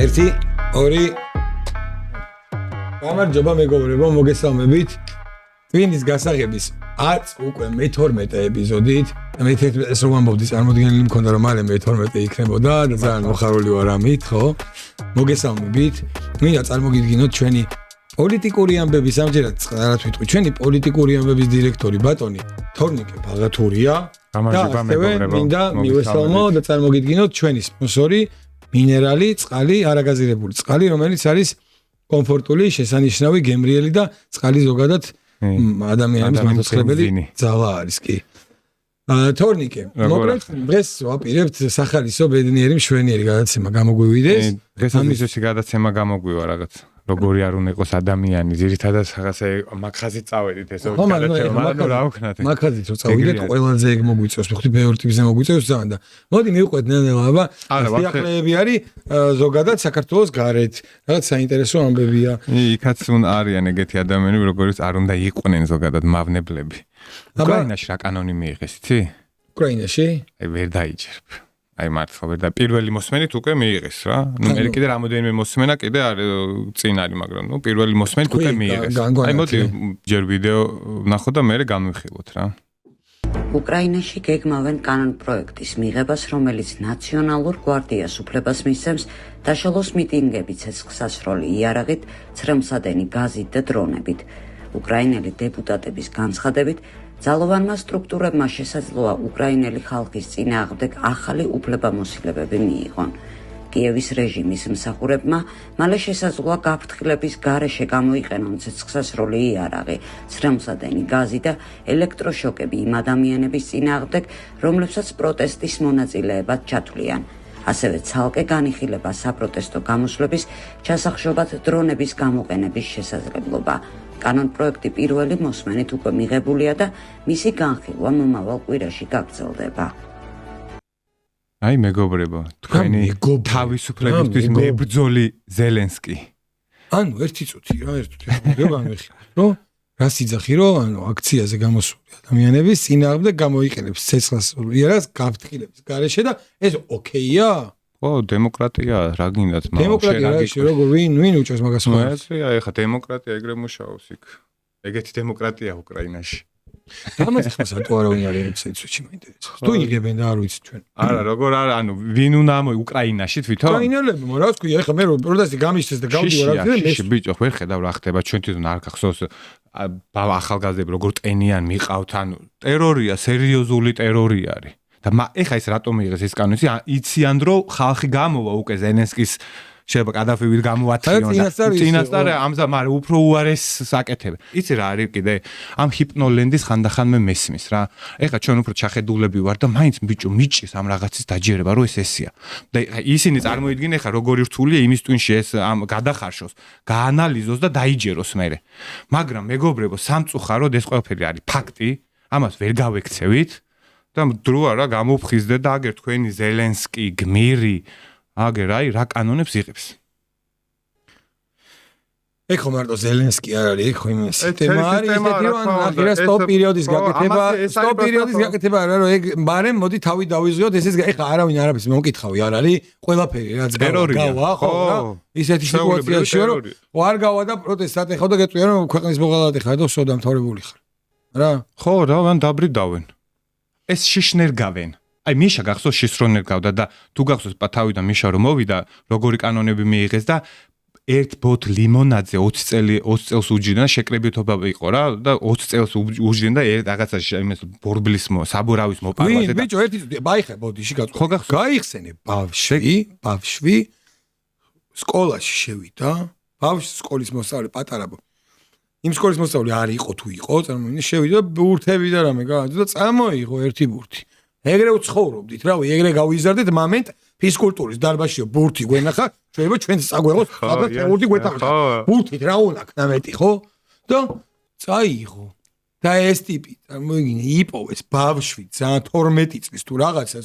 ერთი, ორი. გამარჯობა მეგობრებო, მოგესალმებით. ტვინის გასაღების არც უკვე მე-12 ეპიზოდით. მე-11-ს რომ ამბობდი, წარმოდგენილი მქონდა რომ მალე მე-12 იქნებოდა და ძალიან მოხარული ვარ ამით, ხო? მოგესალმებით. მინდა წარმოგიდგინოთ ჩვენი პოლიტიკური ამბების ამჯერად რაღაც ვიტყვი. ჩვენი პოლიტიკური ამბების დირექტორი ბატონი თორნიკე ბაღათურია. გამარჯობა მეგობრებო. მინდა მივესალმო და წარმოგიდგინოთ ჩვენი სპონსორი მინერალი, წყალი, არაგაზირებული წყალი, რომელიც არის კომფორტული, შესანიშნავი, გემრიელი და წყალი ზოგადად ადამიანის მათოცხლებელი ძალა არის კი. თორნიკე, მოკლედ დღეს ვაპირებთ სახალისო ბედნიერი მშვენიერი გადაცემა გამოგვივიდეს. დღეს ამისში გადაცემა გამოგვივა რაღაც. როგორი არ უნდა იყოს ადამიანი, ძირითადად რაღაცა მაქხაზი წავედით ესო გადაცემა, მაგრამ რა ვქნათ. მაქხაზით რო წავიდეთ, ყველაზე ეგ მოგვიწევს, მე ხვდი ბევრი ტიპზე მოგვიწევს ძალიან და მოდი მივყვეთ ნელ-ნელა, აბა სიახლეები არის ზოგადად საქართველოს გარეთ. რაღაც საინტერესო ამბებია. იქაც არიან ეგეთი ადამიანები, როგორიც არ უნდა იყვნენ ზოგადად მავნებლები. უკრაინაში რა კანონი მიიღეს, იცი? უკრაინაში? აი ვერ დაიჯერებ. აი მართლა ვერ და პირველი მოსმენით უკვე მიიღეს რა. ნუ მე კიდე რამოდენიმე მოსმენა კიდე არ წინ არის, მაგრამ ნუ პირველი მოსმენით უკვე მიიღეს. აი მოდი ჯერ ვიდეო ვნახოთ და მე გამოვიხილოთ რა. უკრაინაში გეგმავენ კანონპროექტის მიღებას, რომელიც ნაციონალურ გვარდიას უფლებას მისცემს დაშალოს მიტინგები ცეცხლსასროლი იარაღით, ცრემლსადენი გაზით და დრონებით. უკრაინელი დეპუტატების განცხადებით, ძალოვანმა სტრუქტურებმა შესაძლოა უკრაინელი ხალხის წინააღმდეგ ახალი უფლებამოსილებები მიიღონ. კიევის რეჟიმის მსახურებმა მალე შესაძლოა გაფრთხილების გარეშე გამოიყენონ ცეცხლსასროლი იარაღი, ცრემლსადენი გაზი და ელექტროშოკები იმ ადამიანების წინააღმდეგ, რომლებსაც პროტესტის მონაწილეებად ჩათვლიან. ასევე ცალკე განიხილება საპროტესტო გამოსვლების ჩასახშობად დრონების გამოყენების შესაძლებლობა. კანონპროექტი პირველი მოსმენით უკვე მიღებულია და მისი განხილვა მომავალ კვირაში გაგრძელდება. აი მეგობრებო, თქვენი თავისუფლებისთვის მებრძოლი ზელენსკი. ანუ ერთი წუთი რა, რომ რას იძახი რომ ანუ აქციაზე გამოსული ადამიანების წინააღმდეგ გამოიყენებს ცეცხლსასროლ იარაღს გაფრთხილების გარეშე და ეს ოკეია? ო, დემოკრატია რა გინდათ, მაგრამ დემოკრატია როგორ ვინ უჭერს მაგას მოაწყია? ეხა დემოკრატია ეგრე მუშაობს იქ. ეგეთი დემოკრატია უკრაინაში. ამას ხმა სათო არავინ არ იღებს ეცუჩი მაინტერესებს. თუ იღებენ და არ ვიცი ჩვენ. არა, როგორ არა, ანუ ვინ უნდა ამო უკრაინაში თვითონ? უკრაინელები, რა ვთქვი, ეხა მე პროტესტი გამიშთეს და გავდივარ აქ მე ბიჭო, ვერ ხედავ რა ხდება, ჩვენ თვითონ არ გახსოვს ახალგაზრდები როგორ ტენიან მიყავთ, ანუ ტერორია, სერიოზული ტერორი არის. და ეხა ეს რატომ მიიღეს ეს კანონი? იციან რომ ხალხი გამოვა უკვე ზელენსკის შეიძლება კადაფივით გამოათრიონ და წინასწარ ამზა მაგრამ უფრო უარეს საკეთებ. იცი რა არის კიდე ამ ჰიპნოლენდის ხანდახან მე მესმის რა. ეხა ჩვენ უფრო ჩახედულები ვარ და მაინც ბიჭო მიჭის ამ რაღაცის დაჯერება რომ ეს ესია. და ისინი წარმოიდგინე ეხა როგორი რთულია იმის ტვინში ეს ამ გადახარშოს, გაანალიზოს და დაიჯეროს მერე. მაგრამ მეგობრებო, სამწუხაროდ ეს ყველაფერი არის ფაქტი, ამას ვერ გავექცევით. და დროა რა გამოფხიზდე და აგერ თქვენი ზელენსკი გმირი აგერ აი რა კანონებს იღებს. ეხო მარტო ზელენსკი არ არის, ეხო იმას თემა არის ისეთი რომ ახლა სტოპ პერიოდის გაკეთება არა რომ ეგ მაგრამ მოდი თავი დავიზღოთ ესეც ეხა არავინ არაფერს მომკითხავი არ არის ყველაფერი რაც გავა ხო რა ისეთი სიტუაციაში რომ არ გავა და პროტესტად ეხავ და გეტყვიან რომ ქვეყნის მოღალატე ხარ და სოდა მთავრებული ხარ რა ხო რა ვან დაბრიდავენ ეს შიშნერგავენ. აი მიშა გახსოვს შიშრონერგავდა და თუ გახსოვს თავიდან მიშა რომ მოვიდა როგორი კანონები მიიღეს და ერთ ბოთ ლიმონაძე 20 წელს უჯდიდა შეკრებითობა იყო რა და 20 წელს უჯდიდა და რაღაცა იმის ბორბლის საბურავის მოპარვაზე და ბიჭო ერთი ბაიხე ბოდიში გაიხსენე ბავშვი სკოლაში შევიდა ბავშვი სკოლის მოსწავლე პატარა იმ სკოლის მოსწავლე არ იყო თუ იყო წარმოიდგინე შევიდა ბურთები და რამე გააძო და წამოიღო ერთი ბურთი ეგრე უცხოვრობდით რავი ეგრე გავიზარდეთ მომენტ ფიზკულტურის დარბაზშიო ბურთი გვენახა შეიძლება ჩვენც წაგვეღოს და ბურთი გვეთახა ბურთით რა უნდა ქნა მეტი ხო და წაიღო და ეს ტიპი წარმოიდგინე იპოვეს ბავშვი ძალიან 12 წლის თუ რაღაცა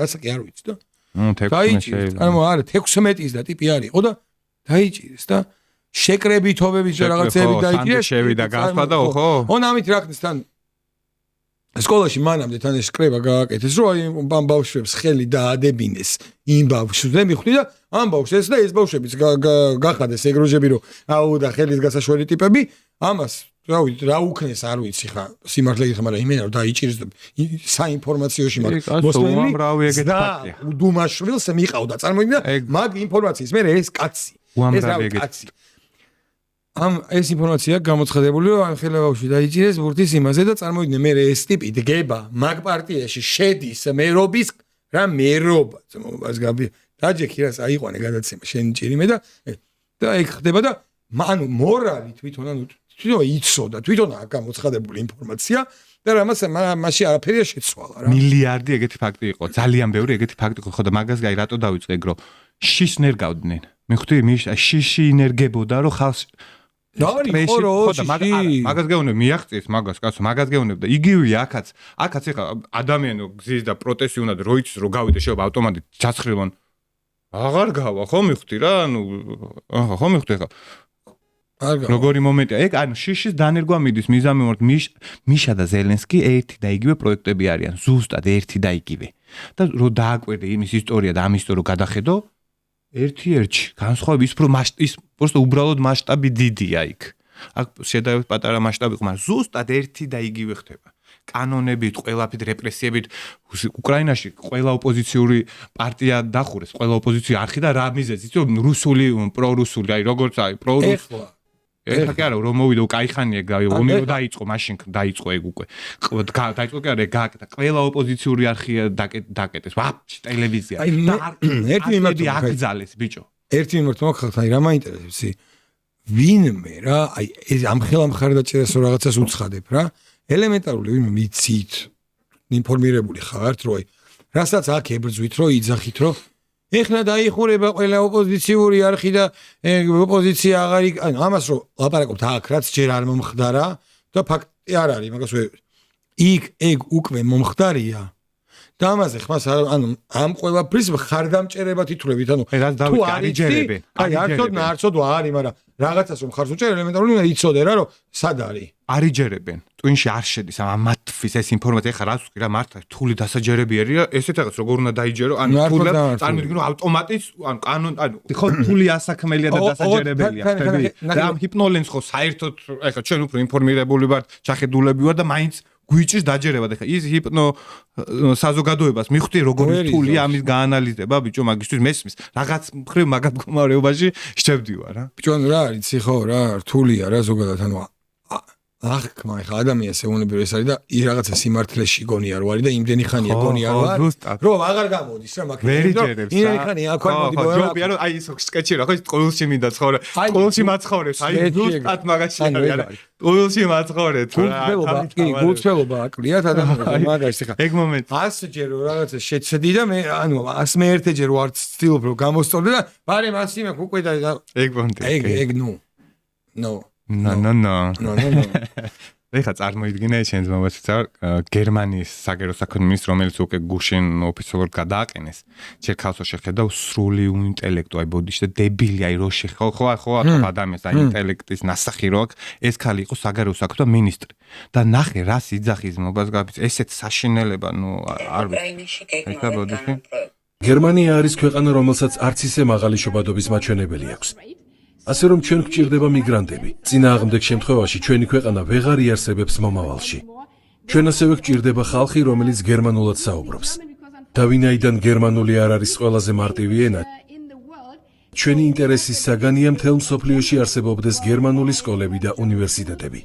ასაკი არ ვიცი და დაიჭირეს არა 16 და ტიპი არისო და დაიჭირეს და შეკრებითობების და რაღაცები დაიჭირეს შევიდა გასვლა და ხო ონ ამით რა ხნის თან სკოლაში მანამდე თან ეს კრება გააკეთეს, რომ აი ამ ბავშვებს ხელი დაადებინეს იმ ბავშვზე, მიხდი და ამ ბავშვს ეს და ეს ბავშვებიც გახადეს ეგროჟები, რომ აუ და ხელის გასაშველი ტიპები, ამას რა უქნეს არ ვიცი ხა, სიმართლე გითხრა, მაგრამ იმენა რომ დაიჭირეს და საინფორმაციოში მაგ მოსვლელი და უდუმაშვილს მიყავდა, წარმოგიდგენთ მაგ ინფორმაციის მე ეს კაცი, ეს რა კაცი. ეს ინფორმაცია გამოცხადებული რომ ახლა ბავშვი დაიჭირეს ბურთის იმაზე და წარმოვიდგინე მე ეს ტიპი დგება მაგ პარტიაში შედის მერობის რა მერობა ძმობას გაბი დაჯექი რას აიყვანე გადაცემა შენ ჭირიმე და ეგ ხდება და ანუ მორალი თვითონ ანუ თვითონ იცოდა თვითონ გამოცხადებული ინფორმაცია და რამაც მასში არაფერია შეცვალა რა მილიარდი ეგეთი ფაქტი იყო ძალიან ბევრი ეგეთი ფაქტი იყო ხო და მაგას გაი რატო დავიწყე ეგ რომ შიშს ნერგავდნენ მე ხვდი შიში ინერგებოდა რომ ხალხს მაგას გეუბნებ მიაღწიეს მაგას კაცო მაგას გეუბნებ და იგივე აქაც ეხა ადამიანო გზის და პროტესტი უნდა რომ იცის რომ გავიდე შეობა ავტომატით ჩაცხრილონ აღარ გავა ხო მიხდი რა ანუ ხო მიხდი ხა როგორი მომენტია ეგ ანუ შიშის დანერგვა მიდის მიზამი ვართ მიშა და ზელენსკი ერთი და იგივე პროექტები არიან ზუსტად ერთი და იგივე და რომ დააკვირდე იმის ისტორია და ამის ისტორია გადახედო ერთ-ერთი განსხვავება ის პროსტო უბრალოდ მასშტაბი დიდია იქ. აქ შედარებით პატარა მასშტაბი ყო, მაგრამ ზუსტად ერთი და იგივე ხდება. კანონებით, ყველაფრით, რეპრესიებით უკრაინაში ყველა ოპოზიციური პარტია დახურეს, ყველა ოპოზიციური არხი და რა მიზეზი, იცი რომ რუსული, პრორუსული, აი როგორც აი პრორუსული ეხლა კი არა რომ მოვიდა უკაიხანია უნირო დაიწყო მაშინ დაიწყო ეგ უკვე დაიწყო კი არა გააკეთა ყველა ოპოზიციური არხია დაკეტეს ვაფშე ტელევიზია ერთი მიმართულებით აკრძალეს ბიჭო ერთი მიმართულებით ხალხს აი რა მაინტერესებს ვინმე რა აი ეს ამ ხელა მხარდაჭერას რომ რაღაცას უცხადებ რა ელემენტარული ვინმე მიცით ინფორმირებული ხართ რომ აი რასაც აქ ებრძვით რომ იძახით რომ ეხლა დაიხურება ყველა ოპოზიციური არხი და ოპოზიცია აღარ ანუ ამას რომ ლაპარაკობთ აქ რაც ჯერ არ მომხდარა და ფაქტი არ არის მაგას ეგ უკვე მომხდარია და ამაზე ხმას ანუ ამ ყველაფრის ხარდამჭერება თითქოს ანუ თუ არიჯერებენ აი არცოდ არის მაგრამ რაღაცას რომ ხარს უჭერ ელემენტარული უნდა იცოდე რა რომ სად არის არიჯერებენ ტვინში არ შედის ამათთვის ეს ინფორმაცია ხა რას ვთქვი რა მართლა რთული დასაჯერები არის რა ესეთ რაღაც როგორ უნდა დაიჯერო ანუ რთულად წარმოვიდგინო ავტომატის ანუ კანონ ანუ ხო რთული ასაქმელია და დასაჯერებელია ხები და ამ ჰიპნოლენს ხო საერთოდ ეხა ჩვენ უფრო ინფორმირებული ვართ ჩახედულები ვართ და მაინც გვიჭირს დაჯერება და ხა ის ჰიპნო საზოგადოებას მიხვდი როგორი რთულია ამის გაანალიზება ბიჭო მაგისთვის მესმის რაღაც მხრივ მაგათ მდგომარეობაში შევდივარ რა ბიჭო რა არის ხო რა რთულია რა ზოგადად ანუ ახლა ხა ადამიანს ეუბნები ეს არის და ის რაღაცა სიმართლეში გონია რო არის და იმდენი ხანია გონია რო არის რომ აღარ გამოდის რა მაგალითად იმდენი ხანია აქ არ მოდი ბორა ჯობია რომ აი ის სკეჩი რა ხო ის ყოლში მინდა ცხოვრე ყოლში მაცხოვრებს აი ზუსტად მაგაში არის არა ყოლში მაცხოვრეთ რა კი გულწრფელობა აკლიათ ადამიანს მაგაში ხა ეგ მომენტი 100 ჯერ რო რაღაცა შეცდი და მე ანუ 101 ჯერ ვარ ცდილობ რომ გამოსწორდე და ბარემ 100 მე უკვე და ეგ მომენტი ეგ ნო ეხა წარმოიდგინე შენ ძმობაშიც გერმანიის საგერო საქმეთა მინისტრი რომელიც უკვე გუშინ ოფიციალურად გადააყენეს ჯერ ხალხო შეხედა სრული ინტელექტო აი ბოდიში და დებილი აი რო ხო ადამიანს აი ინტელექტის ნასახი რო აქვს ეს ხალი იყო საგერო საქმეთა მინისტრი და ნახე რას იძახის ძმობას გაფიც ესეთ საშინელება ნუ არ ვიცი გერმანია არის ქვეყანა რომელსაც არც ისე მაღალი შობადობის მაჩვენებელი აქვს ასე რომ ჩვენ გვჭირდება მიგრანტები. წინააღმდეგ შემთხვევაში ჩვენი ქვეყანა ვეღარ იარსებებს მომავალში. ჩვენ ასევე გვჭირდება ხალხი, რომელიც გერმანულად საუბრობს. და ვინაიდან გერმანული არ არის ყველაზე მარტივი ენა, ჩვენი ინტერესის საგანია მთელ მსოფლიოში არსებობდეს გერმანული სკოლები და უნივერსიტეტები.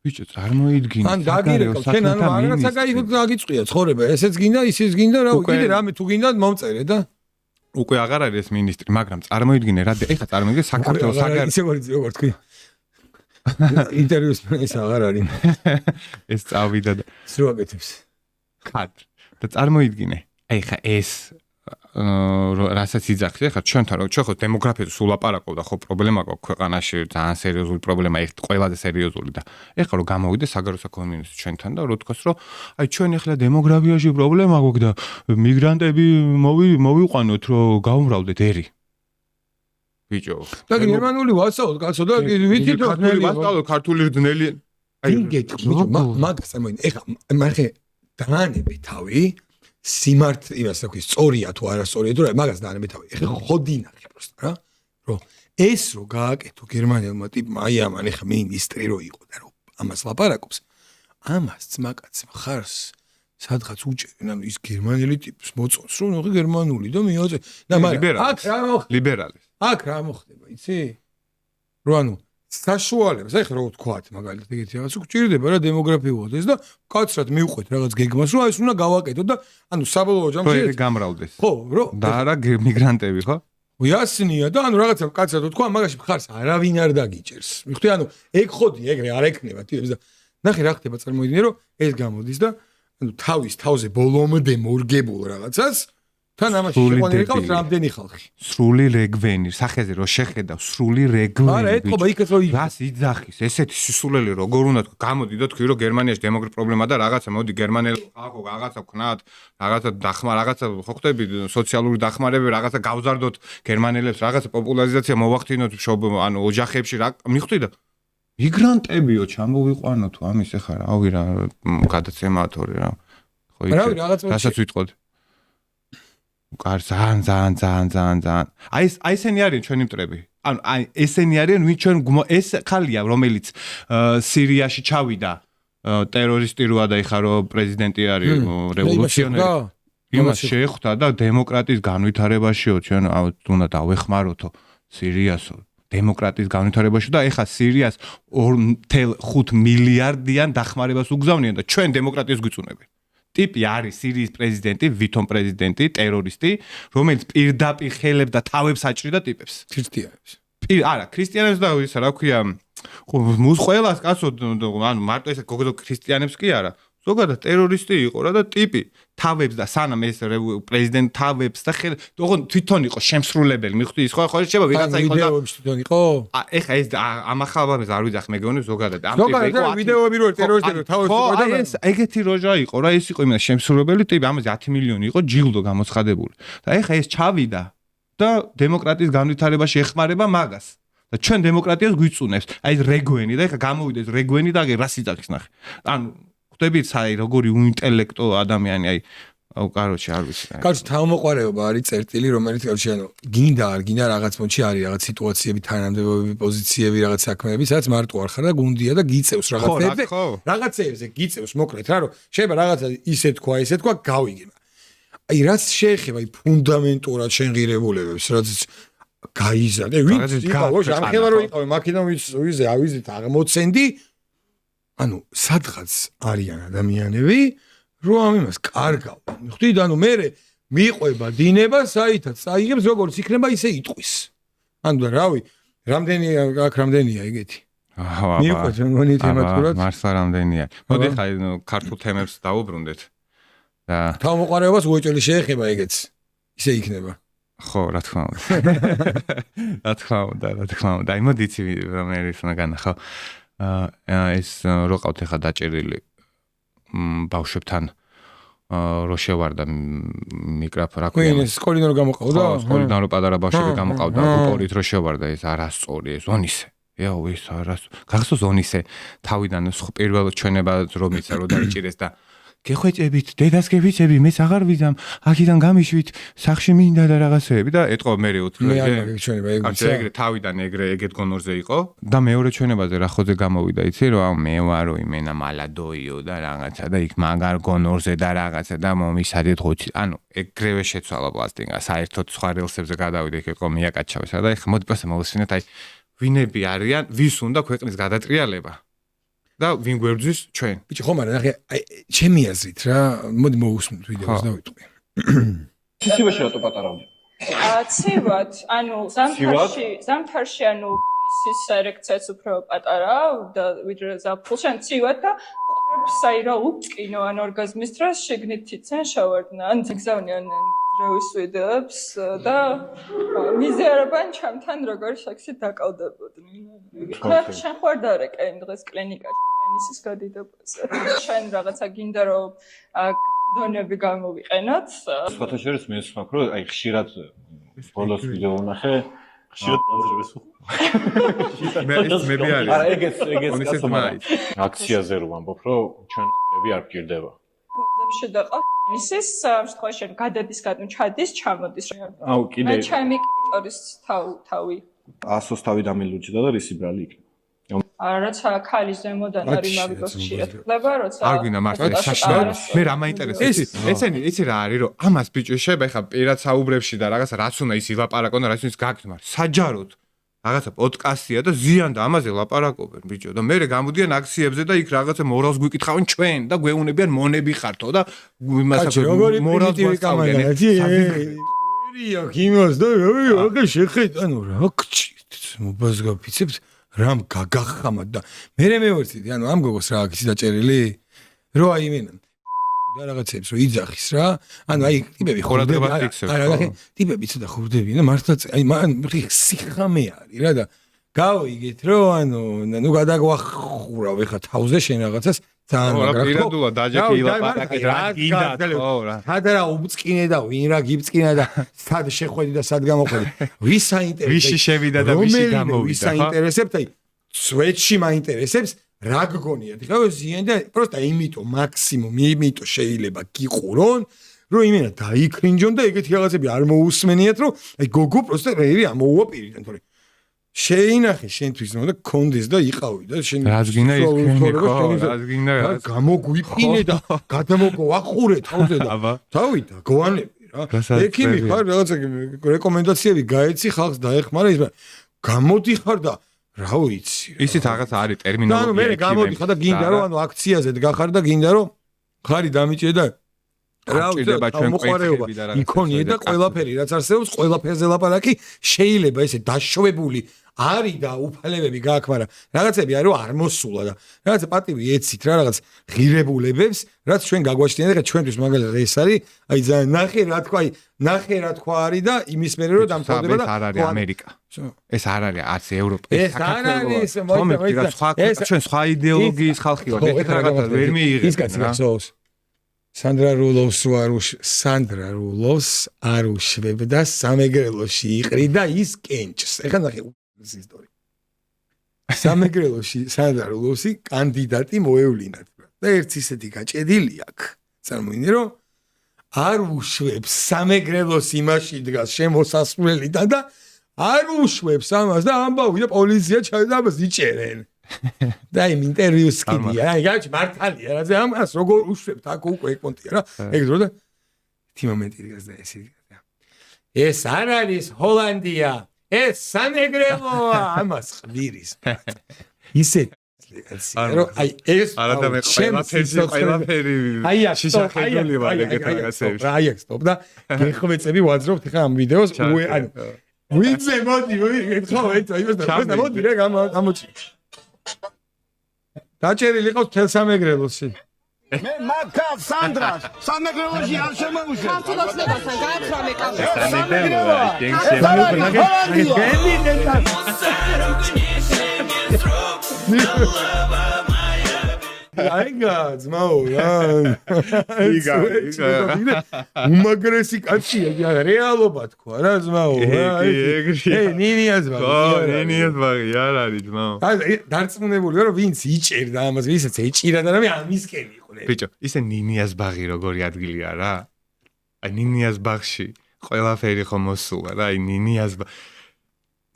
ბიჭო წარმოიდგინე ან დაგირეკავ ჩვენ ანუ რაღაცა გაიგიწვია ცხოვრება ესეც გინდა ისიც გინდა რა კიდე რამე თუ გინდა მომწერე და უკვე აღარ არის ეს მინისტრი, მაგრამ წარმოიდგინე რა ეხა წარმოიდგინე საქართველოს ისე როგორ თქვი. ინტერვიუს ეს აღარ არის. ეს წავიდა და სრულაკეთებს. კადრ. და წარმოიდგინე, ეხა ეს რასაც იძახი, ეხა ჩვენთან რო ჩვენ ხო დემოგრაფიაზე სულ ლაპარაკობდა, ხო პრობლემა გვაქვს ქვეყანაში, ძალიან სერიოზული პრობლემა, ყველაზე სერიოზული და ეხა რო გამოვიდე საგარეო საქმეთა მინისტრი ჩვენთან და რო თქვას რომ აი ჩვენ ეხლა დემოგრაფიაში პრობლემა გვაქვს და მიგრანტები მოვიყვანოთ რომ გავუმრავლდეთ ერი. ბიჭო. და გერმანული ვასწავლოთ კაცო და ვიცით რომ ქართული ვასწავლო, ქართული ძნელი. გინგეთ ბიჭო მაგას ამოინ ეხა მაგე დაანები თავი სიმართ იმას აქვს სწორია თუ არასწორია თუ რა მაგას დაანები თავი ეხა ხოდინახე პროსტა რა რომ ეს რო გააკეთო გერმანელმა ტიპმა აი ამან ეხა მინისტრი რო იყო და რომ ამას ლაპარაკობს ამას ძმაკაც მხარს სადღაც უჭერენ ანუ ის გერმანელი ტიპს მოწონს რომ ნახე გერმანული და მიაწე და მაგრამ აქ რა მოხდება ლიბერალი. აქ რა მოხდება იცი რო ანუ საშუალებას ეხლა რო ვთქვათ მაგალითად ეგეთი რაღაც უჭირდება რა დემოგრაფიულად ეს და კაცრად მივყვეთ რაღაც გეგმას რომ ეს უნდა გავაკეთოთ და ანუ საბოლოო ჯამში ეს გამრავლდეს. ხო რო და არა მიგრანტები ხო? უიასნია და ანუ რაღაცა კაცრად ვთქვა მაგაში მხარს არავინ არ დაგიჭერს მიხვდი ანუ ეგ ხოდი ეგრე არ ეკნება ტიპებს და ნახე რა ხდება წარმოიდგინე რომ ეს გამოდის და ანუ თავის თავზე ბოლომდე მორგებულ რაღაცას თან ამაში შეყვანილი ყავს რამდენი ხალხი სრული რეგვენი, სახეზე რო შეხედავ, სრული რეგვენი. არა ეთქობა იქაც რო რას იძახის, ესეთი სისულელი როგორ უნდა გამოდი და თქვი რომ გერმანიაში დემოგრაფიული პრობლემა და რაღაცა მოდი გერმანელი ხალხო რაღაცა ქნათ, რაღაცა დახმა, რაღაცა ხო ხტები სოციალური დახმარება, რაღაცა გავზარდოთ გერმანელებს, რაღაცა პოპულარიზაცია მოვახდინოთ ანუ ოჯახებში რა მიხვდი და მიგრანტებიო ჩამოვიყვანო თუ ამის ეხა რავი რა გადაცემაა თორე რა. ხო რავი რაღაცა რასაც ვიტყოდი. კარ ძალიან. აი ესენი არიან ჩვენი მტრები. ანუ აი ესენი არიან ვინ ჩვენ ეს ხალია რომელიც სირიაში ჩავიდა ტერორისტი როა და ეხა რომ პრეზიდენტი არის რევოლუციონერი. იმას შეხვდა და დემოკრატიის განვითარებაშიო ჩვენ უნდა დავეხმაროთო სირიასო. დემოკრატიის განვითარებაში და ეხა სირიას 2.5 მილიარდიან დახმარებას უგზავნიან და ჩვენ დემოკრატიას გვიწუნებენ. ტიპი არის სირიის პრეზიდენტი, ვითომ პრეზიდენტი, ტერორისტი, რომელიც პირდაპირ ხელებს და თავებს აჭრიდა ტიპებს. ქრისტიანებს. არა, ქრისტიანებს და ისა რა ქვია, ყველას კაცო, ანუ მარტო ეს გოგო ქრისტიანებს კი არა. ზოგადად ტერორისტი იყო რა და ტიპი თავებს და სანამ ეს პრეზიდენტ თავებს და თვითონ იყო შემსრულებელი, მიხვდი ის ხო შეიძლება ვიღაცა იყო და ვიდეოებში თვითონ იყო? ეხა ეს ამ ახალბამეს არ ვიძახ მე გონი ზოგადად ამ ტიპი იყო ვიდეოები რო ტერორისტები თავებს იყო და ეს ეგეთი როჟა იყო რა ის იყო იმას შემსრულებელი ტიპი ამაზე 10 მილიონი იყო ჯილდო გამოცხადებული და ეხა ეს ჩავიდა და დემოკრატიის განვითარებაში ეხმარება მაგას და ჩვენ დემოკრატიას გვიწუნებს აი ეს რეგვენი და ეხა გამოვიდა ეს რეგვენი და რას იძახის ნახე ანუ ხდებით საი როგორი უინტელექტო ადამიანი აი კაროჩე არ ვიცი. კაროჩე თავმოყარეობა არის წერტილი რომელიც კაროჩე ანუ გინდა არ გინდა რაღაც მომენტში არის რაღაც სიტუაციები თანამდებობები პოზიციები რაღაც საქმეები სადაც მარტო არ ხარ და გუნდია და გიწევს რაღაცეებზე გიწევს მოკლედ რა რომ შეიძლება რაღაცა ისე თქვა გავიგებ. აი რაც შეეხება აი ფუნდამენტურად შენღირებულებებს რაც გაიზარდა ვინც იყავ ამხელა რო იყავ მაქედონ ვიზე ავიზით აღმოცენდი ანუ სადღაც არიან ადამიანები რომ იმას კარგავ. ხვდი და ანუ მე მიყვება დინება საითაც წაიღებს როგორც იქნება ისე იტყვის. ანუ და რავი რამდენია ეგეთი. მიყვეთ მგონი თემატურად მართლა რამდენია. მოდი ხა ქართულ თემებს დავუბრუნდეთ. და თავმოყარეობას უეჭველი შეეხება ეგეც. ისე იქნება. ხო, რა თქმა უნდა. რა თქმა უნდა. აი მოდი იცი მე ის მაგანა ხო. ეს რო ყავთ ახლა დაჭერილი ბავშვებთან რო შევარდა მიკროფონი რა ქვია სკოლიდან რო გამოყავდა სკოლიდან რო პატარა ბავშვები გამოყავდა უპორით რო შევარდა ეს არასწორი ეს ონისე ეო ეს გახსოვს ონისე თავიდან პირველ ჩვენებად რომ იცა რო დაიჭირეს და გეხვეჭებით დედას გევიცები მეც აღარ ვიზამ აქედან გამიშვით სახში მინდა და რაღაცეები და ეტყო მე ეგრე თავიდან ეგეთ გონორზე იყო და მეორე ჩვენებაზე რა ხოზე გამოვიდა იცი რომ მე ვარო იმენა მალადოიო და რაღაცა და იქ მაგარ გონორზე და რაღაცა და მომისადეთ ხოჩი ანუ ეგრევე შეცვალა პლასტინგა საერთოდ სხვა რელსებზე გადავიდა იქ იყო მიაკაჩავეს და ეხლა მოდი პასე მოვისმინეთ აი ვინები არიან ვის უნდა ქვეყნის გადატრიალება და ვინ გვერდზის ჩვენ. ბიჭი ხომ არა ნახე აი ჩემი აზრით რა მოდი მოვუსმინოთ ვიდეოს და ვიტყვი. ცივაში რატო პატარავდი? ცივად, ანუ ზამთარში ანუ ის ერექციაც უფრო პატარა და ვიდრე ზაფხულში ან ცივად და ყურებს აი რა უწყინო ან ორგაზმის დროს შეგნით იცენ შავარდნა ან ზიგზავნიან დროის ვიდეოებს და მიზერებან ჩემთან როგორ შექსი დაკავდებოდნენ. შენ ხوار დარეკე იმ დღეს კლინიკაში პენისის გადიდებას. შენ რაღაცა გინდა რომ დონები გამოვიყენოთ. სხვათა შორის მე ვსმაქ რომ აი ხშირად ბოლოს ვიდეო ვნახე ხშირად დაძრებს. მე არის. არა, ეგეც ონისეთ კაცო, მაიც. აქციაზე რომ ამბობ, რომ ჩვენ ხერები არ გჭირდება. გონძებში და ყაისის შემთხვევაში გადადისგან ჩადის, ჩამოდის. აუ, მე კიდე ჩემი კრიტორის თავი. ასოს თავი დამილუჭდა და რისი ბრალი იქ. რაც ქალის ზემოდან არის მაგდოს ხშირად ხდება, როცა არ გვინდა მართლა საშინელი. მე რა მაინტერესებს ესენი იცი რა არის რომ ამას ბიჭო შეიძლება ხა პირად საუბრებში და რაღაცა რაც უნდა ის ილაპარაკონ და რაც უნდა გაგდმა. საჯაროდ რაღაცა პოდკასტია და ზიან და ამაზე ლაპარაკობენ ბიჭო და მე გამოდიან აქციებზე და იქ რაღაცა მორალს გვიკითხავენ ჩვენ და გვეუნებიან მონები ხართო და იმასაც მორალს გვასწავლიან. რია გიმოს და რა შეხედ ანუ რა გჭირთ მობაზგა ფიცებს რამ გაგახამად და მე მევერცდი ანუ ამ გოგოს რა აქ ისი დაჭერილი რო აი იმენა და რაღაცებს რო იძახის რა ანუ აი ტიპები ხურდები ტიპები ცოტა ხურდები და მართლა აი მან სიხამე არის რა და გავიგეთ რომ ანუ გადაგვახურავ ეხა თავზე შენ რაღაცას ძალიან მაგრამ პირადულად დაჯექი ილაპარაკე რა გინდა ხო რა სადარა უბწყინე და ვინ რა გიბწყინა და სად შეხვედი და სად გამოხვედი ვის საინტერესებს ვისი შევიდა და ვისი გამოვიდა ვის საინტერესებს აი სვეტში მაინტერესებს რა გგონიათ ხო ზიან და პროსტა იმიტო მაქსიმუმ იმიტო შეიძლება გიყურონ რომ იმენა დაიქრინჯონ და ეგეთი რაღაცები არ მოусმენიათ რომ აი გოგო პროსტა რეი ამოუვა პირიდან თორე შეინახე შენთვის რომ და კონდეს და იყავი და შენ რაც გინდა იქნები ხო რაც გინდა გამოგვიფინე და გადამოგვახურე თავზე და თავით გოანები რა ექიმი ხარ რაღაცა რეკომენდაციები გაეცი ხალხს დაეხმარა ის გამოდიხარ და რა ვიცი ისიც რაღაც არის ტერმინოლოგია ანუ მე გამოდიხარ და გინდა რომ ანუ აქციაზე დგახარ და გინდა რომ ხარი დამიჭე და რა ვიცი მოყარეობა იქონიე და ყველაფერი რაც არსებობს ყველაფერზე ლაპარაკი შეიძლება ესე დაშვებული არის და უფლებები გააქვს მაგრამ რაღაცები არის რომ არ მოსულა და რაღაცა პატივი ეცით რა რაღაც ღირებულებებს რაც ჩვენ გაგვაჩნია და ჩვენთვის მაგალითად ეს არის აი ძალიან ნახე რა თქვა არის და იმის მერე რომ დამთავრდება და არ არის ამერიკა ეს არ არის არც ევროპა ეს არ არის მოიცა ჩვენ სხვა იდეოლოგიის ხალხი ვართ ეს რაღაცა ვერ მიიღებს სანდრა რულოვს არ უშვებდა სამეგრელოში იყრიდა ის კენჭს. ეხლა ნახე ის ისტორია. სამეგრელოში სანდრა რულოვსი კანდიდატი მოევლინათ და ერთ ისეთი გაჭედილი აქვს. წარმოიდგინე რომ არ უშვებს სამეგრელოს იმაში დგას შემოსასვლელიდან და არ უშვებს ამას და ამბავი და პოლიცია ჩავიდა ამას იჭერენ. და იმ ინტერვიუს კიდია, აი გაჩ მართალია რა, ამას როგორ უშვებთ აქ უკვე ეკონტია რა. ეგ დრო და თი მომენტი დგას და ეს არ არის ჰოლანდია, ეს სამეგრელოა, ამას ხმირის. ისე რომ აი ეს არა და მე ყველაფერი შიშახებული ვარ ეგეთ რაღაცებში. აი აქ სტოპ და გეხვეწები ვაძრობთ ხა ამ ვიდეოს, ანუ ვინზე მოდი, გეთხოვ ეს და მოდი რა გამოჩი. დაჭერილი ყავს თელ სამეგრელოში. მე მაგალ სანდრას სამეგრელოში არ შემოუშვებ. ქართულოსლებასთან გააცრამე კავშირი. სამეგრელოა, აი გაზმაო რა. უმაგრესი კაცია, რეალობა თქვა რა ზმაო რა. ნინიას ბაღი არ არის ძმაო. აი დარწმუნებული ვარ რომ ვინც იჭერდა ამას, ვისაც ეჭირა და რა ამისკენ იყვნენ. ბიჭო, ისე ნინიას ბაღი როგორი ადგილია რა. აი ნინიას ბაღში ყველაფერი ხომ მოსულა რა, აი ნინიას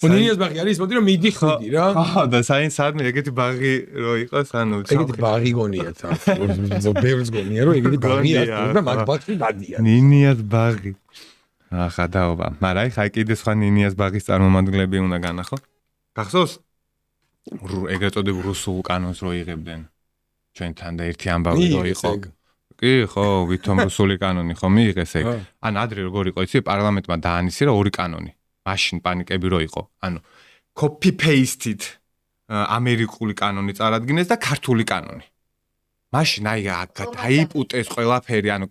ნინიას ბაღი არის მოდი რომ მიდიხოდი რა. ხო და საერთოდ ეგეთი ბაღი რო იყოს, ანუ ეგეთი ბაღი გონიათ. ბევრს გონია რომ ეგეთი ბაღი აქვს და მაგ ბაღში დადიან. ნინიას ბაღი. ახლა დაობა. მაგრამ აი კიდე სხვა ნინიას ბაღის წარმომადგენლები უნდა განახო. გახსოვს? ეგრეთ წოდებულ რუსულ კანონს რო იღებდნენ. ჩვენთან და ერთი ამბავი რო იყო. კი, ხო, ვითომ რუსული კანონი ხო მიიღეს ეგ. ან ადრე როგორ იყო იცი, პარლამენტმა დაანისიერა ორი კანონი. მაშინ პანიკები რო იყო. ანუ copy paste-ით ამერიკული კანონი წარადგინეს და ქართული კანონი. მაშინ აი დაიპუტეს ყველაფერი, ანუ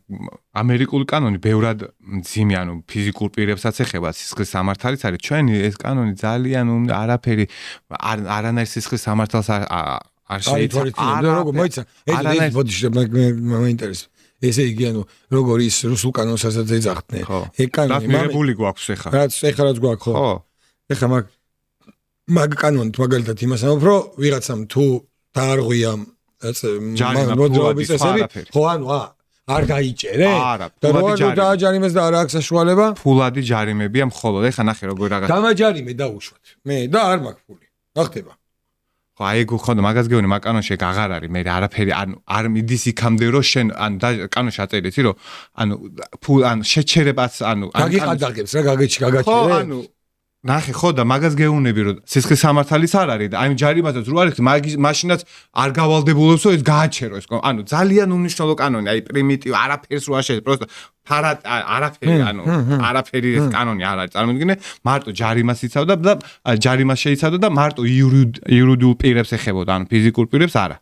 ამერიკული კანონი ბევრად მძიმე, ანუ ფიზიკურ პირებსაც ეხება, სისხლის სამართალიც არის. ჩვენი ეს კანონი ძალიან არაფერი არანაირ სისხლის სამართალს არ შეიძლება. როგორ მოიცა? ეს ბოდიში მაინტერესებს. ესე იგი ანუ როგორ ის რუსულ კანონსაც ეძახდნენ. ეგ კანონი მიღებული გვაქვს ეხლა. რაც ეხლა რაც გვაქვს ხო? ეხლა მაგ კანონით მაგალითად იმას ამბობ, რომ ვიღაცამ თუ დაარღვია მოძრაობის წესები, ხო ანუ არ გაიჭერე? და რო დააჯარიმეს და არ აქვს საშუალება? ფულადი ჯარიმებია მხოლოდ. ეხლა ნახე როგორ რაღაც დამაჯარიმე დაუშვათ. მე და არ მაქვს ფული. გახდება. ხო აი გუ ხო მაგას გეუბნები მაგ კანონში აღარ არის მე არაფერი ანუ არ მიდის იქამდე რომ შენ ანუ კანონში აწერეთ რომ ანუ ანუ შეჩერებაც ანუ გაგიყადაგებს რა გაგაჩერე ხო ანუ ნახე ხო და მაგას გეუბნები რომ სისხლის სამართალის არ არის და აი ჯარიმასაც რო არის მაშინაც არ გავალდებულობსო ეს გააჩერო ეს ანუ ძალიან უნიშნელო კანონი აი პრიმიტივ არაფერს რო აშენებს პროსტო ფარად არაფერი ანუ არაფერი ეს კანონი არ არის წარმოიდგინე მარტო ჯარიმას იცავდა და ჯარიმას შეიცავდა და მარტო იურიდიულ პირებს ეხებოდა ანუ ფიზიკურ პირებს არა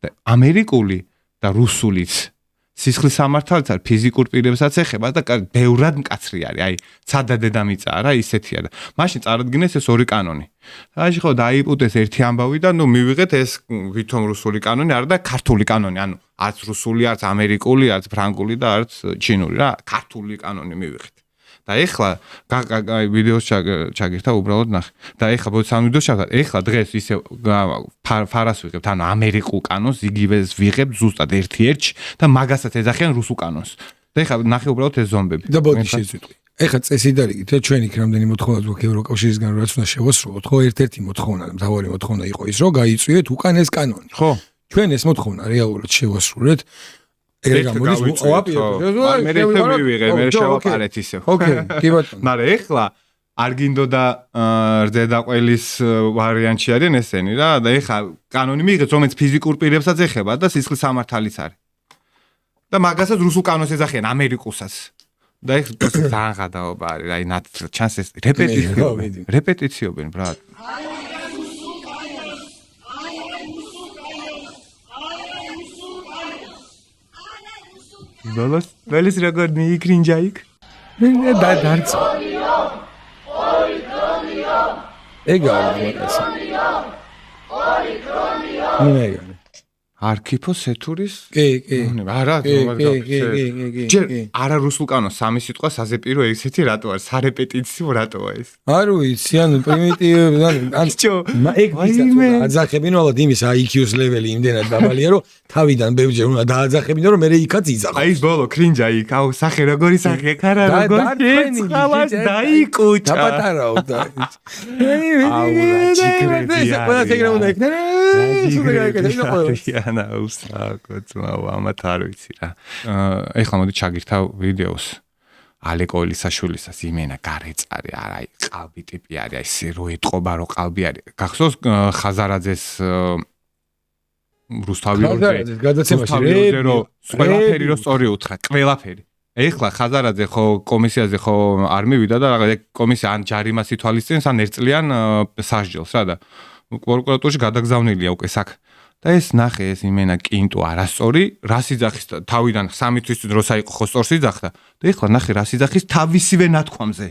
და ამერიკული და რუსულიც სისხლის სამართალიც არის ფიზიკურ პირებსაც ეხება და ბევრად მკაცრი არის აი ცადა დედამიწა რა ისეთია და მაშინ წარადგინეს ეს ორი კანონი აი ხო დაიპუტეს ერთი ამბავი და ნუ მივიღეთ ეს ვითომ რუსული კანონი არა და ქართული კანონი ანუ არც რუსული არც ამერიკული არც ფრანგული და არც ჩინური რა ქართული კანონი მივიღეთ და ეხლა ვიდეოს ჩაგირთა უბრალოდ ნახე და ეხლა ბოდსამ ვიდეოს ჩაგირთა ეხლა დღეს ისე ფარას ვიღებთ ანუ ამერიკულ კანონს იგივეს ვიღებთ ზუსტად ერთ-ერთში და მაგასაც ეძახიან რუსულ კანონს და ეხლა ნახე უბრალოდ ეს ზომბები და ბოდი შეწვიტყვი ეხლა წესი დარიგით რა ჩვენ იქ რამდენი მოთხოვნა გვაქვს ევროკავშირისგან რაც უნდა შევასრულოთ ხო ერთ-ერთი მოთხოვნა მთავარი მოთხოვნა იყო ის რომ გაიწვიეთ უკან ეს კანონი ხო ჩვენ ეს მოთხოვნა რეალურად შევასრულეთ ეგრე გამოდის მე მივიღე მე შევაპარეთ ისე ოკეი კი ბატონო მაგრამ ეხლა არ გინდოდა რძედაყველის ვარიანტი არიან ესენი რა და ეხლა კანონი მიიღეთ რომელიც ფიზიკურ პირებსაც ეხება და სისხლის სამართალიც არის და მაგასაც რუსულ კანონს ეძახიან ამერიკულსაც და ეხლა ძალიან გადაობა არის რა ინათ ჩანს ეს რეპეტიციობენ ბრატ ბოლოს ველის როგორ მიიკრინჯა იქ და დარწ ეგ არის მაგას არქიფო სეთურის კი არა ჯერ არა რუსულ კანონს სამი სიტყვა საზეპირო ესეთი რატო არის სარეპეტიციო რატოა ეს არ ვიცი ანუ პრიმიტივი ან ეგ აძახებინო ალბათ იმის IQ-ს ლეველი იმდენად დაბალია რომ თავიდან ბევრჯერ უნდა დააძახებინო რომ მე იქაც იზახო აი ბოლო კრინჯა იქ აუ სახე როგორი სახე ხარა როგორი ხალას დაიკუჭა დაპატარაო და აუ ჯიგრებია ყველა ეგრე უნდა იქნება ანა უსაკოწმაო ამათ არ ვიცი რა ეხლა მოდი ჩაგირთავ ვიდეოს ალეკო ელისაშვილისას იმენა გარეწარი არა აი ყალბი ტიპი არის აი ესე რო ეტყობა რო ყალბი არის გახსოვს ხაზარაძეს რუსთავიორზე გადაცემაში რო ყველაფერი რო სწორი უთხრა ყველაფერი ეხლა ხაზარაძე ხო კომისიაზე ხო არ მივიდა და რაღაც კომისია ან ჯარიმას ითვალისწინებს ან ერთწლიან სასჯელს რა და პროკურატურაში გადაგზავნილია უკვე საქ და ეს ნახე ეს იმენა კინტო არასწორი რას იძახის თავიდან 3 თვის წინ როცა იყო ხო სწორს იძახდა და ეხლა ნახე რას იძახის თავისივე ნათქვამზე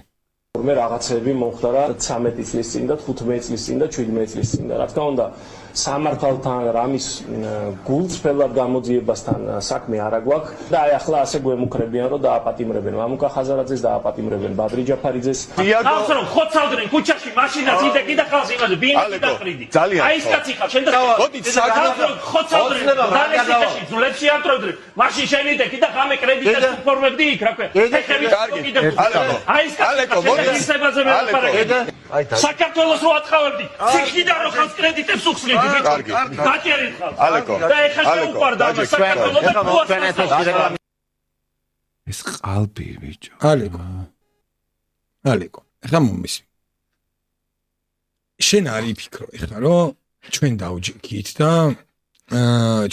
მე რაღაცები მომხდარა 13 წლის წინ და 15 წლის წინ და 17 წლის წინ და რა თქმა უნდა სამართალთან რამის გულწრფელად გამოძიებასთან საქმე არ აგვაქვს და აი ახლა ასე გვემუქრებიან რომ დააპატიმრებენ მამუკა ხაზარაძეს დააპატიმრებენ ბადრი ჯაფარიძეს ხალხს რომ ხოცავდნენ ქუჩაში მაშინაც იდე კიდე ხალხს იმაზე ბინი დაყრიდი აი ეს კაცი ხალხ შენ და ხოცავდნენ დანესიკაში ძვლებში არტოვდნენ მაშინ შენ იდე კიდე ხამე კრედიტებს ფორმებდი იქ რა ქვია აი ეს კაცი ისებაზე მე ვაპარაკე საქართველოს რო ატყავებდი სიქიდან რო ხალხს კრედიტებს უხსნი გაჭერით ხალხს და ეხა შეუყვარდა ამ საქართველოს ეს ყალბი ბიჭო ალეკო ეხლა მომისი შენ არ იფიქრო ეხლა რომ ჩვენ დავჯექით და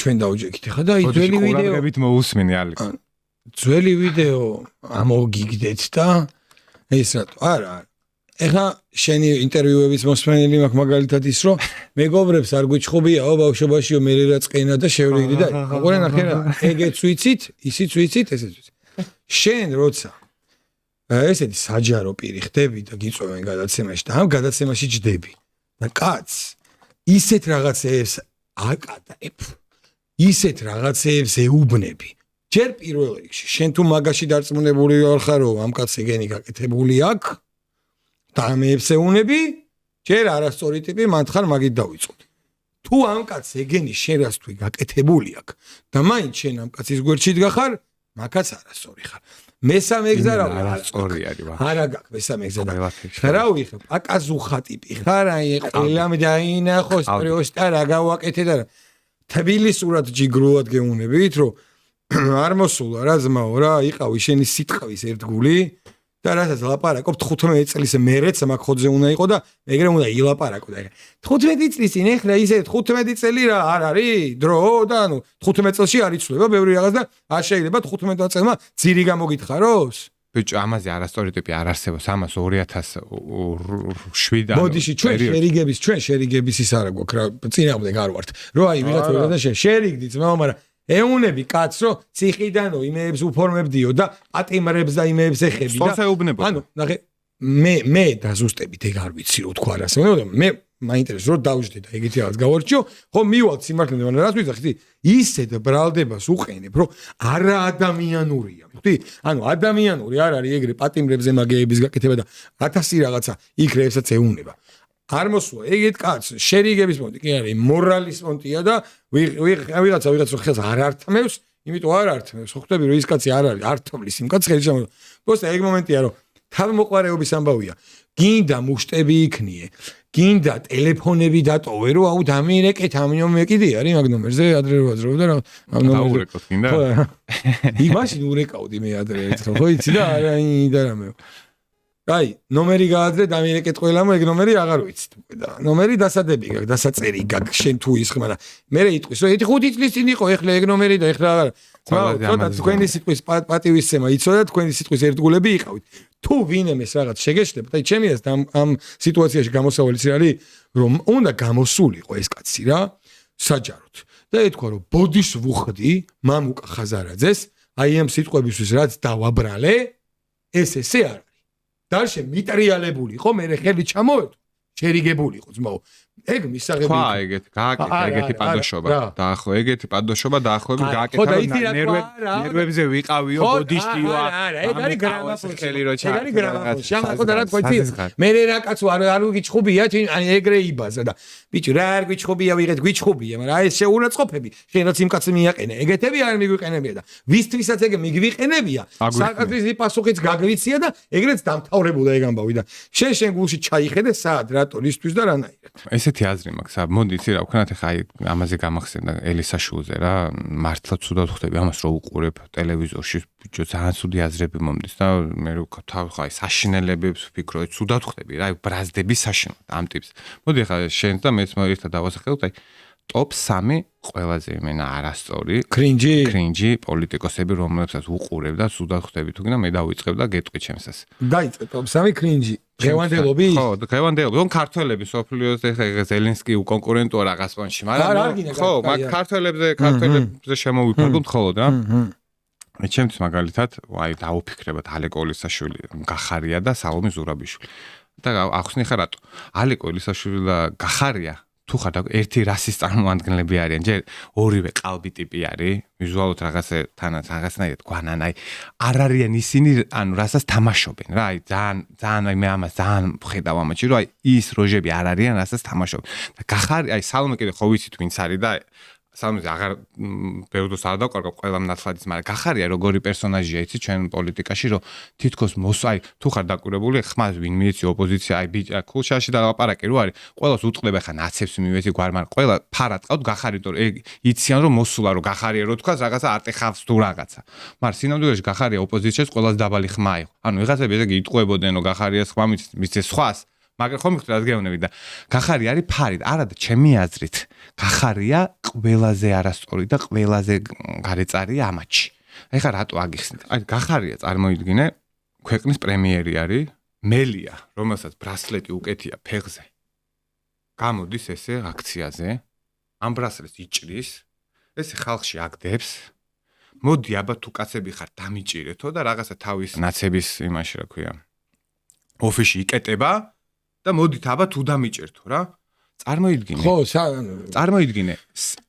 ჩვენ დავჯექით ეხლა და ძველი ვიდეო ყურადღებით მოусმინე ალეკო ძველი ვიდეო ამოგიგდეთ და ეს რატო არა ეხლა შენი ინტერვიუების მოსმენელი მაქვს მაგალითად ის რომ მეგობრებს არ გვიჩხუბიაო ბავშვობაშიო მე რა წყენა და შევრიგდი და ოღონდ ნახე რა ეგეც ვიცით ისიც ვიცით ესეც ვიცით შენ როცა ესეთი საჯარო პირი ხდები და გიწვევენ გადაცემაში და ამ გადაცემაში ჯდები და კაც ისეთ რაღაცეებს აკატებ ისეთ რაღაცეებს ეუბნები ჯერ პირველ რიგში შენ თუ მაგაში დარწმუნებული ვარ ხარ რომ ამ კაცს ეგენი გაკეთებული აქვს დამეებს ეუნები, ჯერ არასწორი ტიპი მანთხარ მაგით დავიწყოთ. თუ ამ კაცს ეგენი შენ რას თქვი გაკეთებული აქვს და მაინც შენ ამ კაცის გვერდში დგახარ, მაგაც არასწორი ხარ. მესამე გზა რა არასწორი არის ვარ. არა გაქვს მესამე გზა და რა ვიხებ აკაზუხა ტიპი ხარ აი ყველამ დაინახოს პრიოსტა რა გავაკეთე და თბილისურად ჯიგრულად გეუნებით რომ არ მოსულა რა ძმაო რა იყავი შენი სიტყვის ერთგული და რასაც ლაპარაკობ 15 წლის მერეც მაგხოძე უნდა იყო და ეგრე უნდა ილაპარაკო და 15 წლის წინ ეხლა ისე 15 წელი რა არ არის დრო და ანუ 15 წელში არ იცვლება ბევრი რაღაც და არ შეიძლება 15 წელმა ძირი გამოგითხაროს ბიჭო ამაზე არასწორი ტიპი არ არსებობს ამას 2007 მოდიში ჩვენ შერიგების ის არა გვაქვს რა წინააღმდეგ არ ვართ რო აი ვიღაცა და შერიგდი ძმაო მაგრამ ეუნები კაცს რომ ციხიდანო იმეებს უფორმებდიო და პატიმრებს და იმეებს ეხები და ანუ ნახე მე დაზუსტებით ეგ არ ვიცი რო თქვა რას მე მაინტერესებს რომ დავждე და ეგეთი რაღაც გავარჩიო ხო მივალ სიმართლე მაგრამ რას ვიზახი ისეთ ბრალდებას უყენებ რომ არა ადამიანურია ხთი ანუ ადამიანური არ არის ეგრე პატიმრებზე მაგეების გაკეთება და 1000 რაღაცა იქრეებსაც ეუნება არ მოსულა ეგეთ კაცს შერიგების პონტი კი არის მორალის პონტია და ვიღაცა ხელს არ ართმევს იმიტომ არ ართმევს ხო ხვდები რომ ის კაცი არ არის ართმლის იმ კაცს ხელი შემო პოსტა ეგ მომენტია რომ თავმოყარეობის ამბავია გინდა მუშტები იქნიე გინდა ტელეფონები დატოვე რომ აუ დამირეკეთ ამ ნომერი არის მაგ ნომერზე ადრე რო ვაძრობ და ამ ნომერზე დაურეკოთ გინდა იმაში ურეკავდი მე ადრე ერთხელ ხო იცი და არა და რამე აი ნომერი გააძრე დამირეკეთ ყველამ ეგ ნომერი აღარ ვიცით უკვე და ნომერი დასადები გაქვს დასაწერი გაქვს შენ თუ ის ხმა და მე იტყვის რომ 5 წლის წინ იყო ეხლა ეგ ნომერი და ეხლა აღარ ცოტა თქვენი სიტყვის პატივისცემა იცოდა თქვენი სიტყვის ერთგულები იყავით თუ ვინმეს რაღაც შეგეშლებთ აი ჩემი ეს ამ სიტუაციაში გამოსავალიც არის რომ უნდა გამოსულიყო ეს კაცი რა საჯაროდ და ეთქვა რომ ბოდიშ ვუხდი მამუკა ხაზარაძეს აი ამ სიტყვებისთვის რაც დავაბრალე ესე არ დარშე მიტრიალებული ხო მე ხელი ჩამოვედი შერიგებული იყო ძმაო ეგ მისაღები ხა ეგეთი გააკეთა ეგეთი პადოშობა დაახო ეგეთი პადოშობა დაახლოებით გააკეთა ნერვებზე ვიყავიო ბოდიშტიო არა ეგ არის გრამაფონი ხელი რო ეგ არის გრამაფონი შემახო და რა თქვი მე რა კაცო არ გიჩხუბია აი ეგრე იბაზა და ბიჭო რა არ გიჩხუბია ვიღეთ გიჩხუბია მაგრამ ეს შეურაცხყოფები შენ რაც იმ კაცს მიაყენე ეგეთები არ მიგვიყენებია და ვისთვისაც ეგ მიგვიყენებია საკაცის პასუხიც გაგვიცია და ეგრეც დამთავრებულა ეგ ამბავი და შენ გულში ჩაიხედე საად რატო ისთვის და რანაირად ესეთი აზრი მაქვს მოდი იცი რა ვქნათ ახლა აი ამაზე გამახსენდა ელისაშულზე რა მართლა ცუდად ხვდები ამას რო უყურებ ტელევიზორში ბიჭო ძალიან ცუდი აზრები მომდის და მე რო თავ ხა აი საშინელებებს ვფიქრობ ცუდად ხვდები რა აი ბრაზდები საშინელად ამ ტიპს მოდი ახლა შენ და მეც ერთად დავასახელოთ აი ტოპ 3 ყველაზე იმენა არასწორი კრინჯი პოლიტიკოსები რომლებსაც უყურებ და ცუდად ხვდები თუ გინდა მე დავიწყებ და გეტყვი ჩემსას დაიწყე ტოპ 3 კრინჯი ღევანდელობი ხო ღევანდელობი რომ ქართველები სოფლიოს ეხა ზელენსკი უკონკურენტოა რაღაც პონში მაგრამ ხო მაგ ქართველებზე შემოვიფარგლოთ ხოლოდ რა მე ჩემთვის მაგალითად აი დაუფიქრებათ ალეკო ელისაშვილი გახარია და სალომე ზურაბიშვილი და ახსნი ხარ რატო ალეკო ელისაშვილი და გახარია თუ ხარ ერთი რასის წარმომადგენლები არიან ჯერ ორივე ყალბი ტიპი არის ვიზუალურად რაღაცნაირად გვანან აი არ არიან ისინი ანუ რასაც თამაშობენ რა აი ძალიან აი მე ამას ძალიან ხედავ ამაში რომ აი ის როჟები არ არიან რასაც თამაშობენ და გახარი აი სალომე კიდე ხო ვიცით ვინც არის და სალომეზე აღარ ბევრდოს არ დავყარგავ ყველა ნაცვლადის მაგრამ გახარია როგორი პერსონაჟია იცი ჩვენ პოლიტიკაში რომ თითქოს აი თუ ხარ დაკვირებული ხმას ვინ მიეცი ოპოზიცია აი ბიჭა ქულშაში და ლაპარაკი რო არის ყველას უწყდება ხა ნაცებს მივეცი გვარმან ყველა ფარად ყავთ გახარი თორე იციან რომ მოსულა რომ გახარია რო თქვა რაღაცა არტეხავს თუ რაღაცა მაგრამ სინამდვილეში გახარია ოპოზიციაში ყველას დაბალი ხმა იყო ანუ ვიღაცები ესე იტყუებოდნენ რომ გახარიას ხმა მიცეს სხვას მაგრამ ხომ მიხდათ გეუბნები და გახარი არის ფარით არა და ჩემი აზრით გახარია ყველაზე არასწორი და ყველაზე გარეწარია ამაჩი ეხლა რატო აგიხსნით აი გახარია წარმოიდგინე ქვეყნის პრემიერი არის მელია რომელსაც ბრასლეტი უკეთია ფეხზე გამოდის ესე აქციაზე ამ ბრასლეტს იჭრის ესე ხალხში აგდებს მოდი აბა თუ კაცები ხარ დამიჭირეთო და რაღაცა თავის ნაცების იმაში რა ქვია ოფისში იკეტება და მოდით აბა თუ დამიჭერთო რა წარმოიდგინე. ხო, წარმოიდგინე,